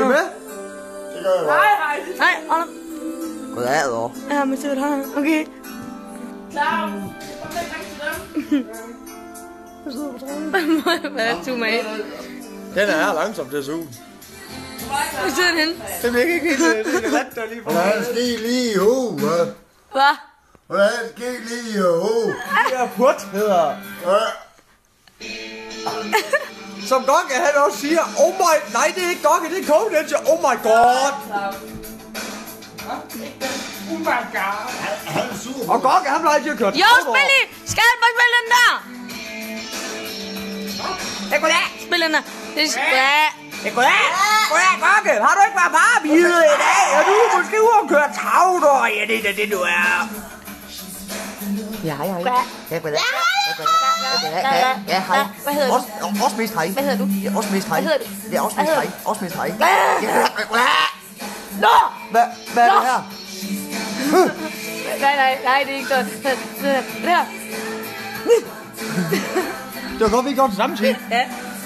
du med? Det gør jeg bare. Nej, hold op. Goddag, dog. Ja, men sødt her. Okay. Hvad er det, mate? Den er langsom til at suge. Hvor sidder den henne? Det virker ikke helt ret der lige på. Hvad er der sket lige i hovedet, hva'? Hvad? Hvad er der sket lige i hovedet? Det er put, hedder. Som Gokke han også siger, oh my, nej det er ikke Gokke, det er Coke, den siger, oh my god. Han er sur. Og Gokke han plejer ikke at køre Jo, spil lige! Skal jeg bare spille den der? Ja, goddag. Spil den der. Det er goddag. Ja, goddag. Goddag, Gokke. Har du ikke været varebider i dag? Er du måske ude og køre travler? Ja, det er det, du er. Ja, hej. Ja, goddag. Ja, hej. Hvad hedder du? Også mest hej. Hvad hedder du? Ja, også mest hej. Hvad hedder du? Det er også mest hej. Også mest hej. Nå! Hvad er det her? Nej, det er ikke sådan. Det her. Det var godt, vi gjorde det samme tid. Ja.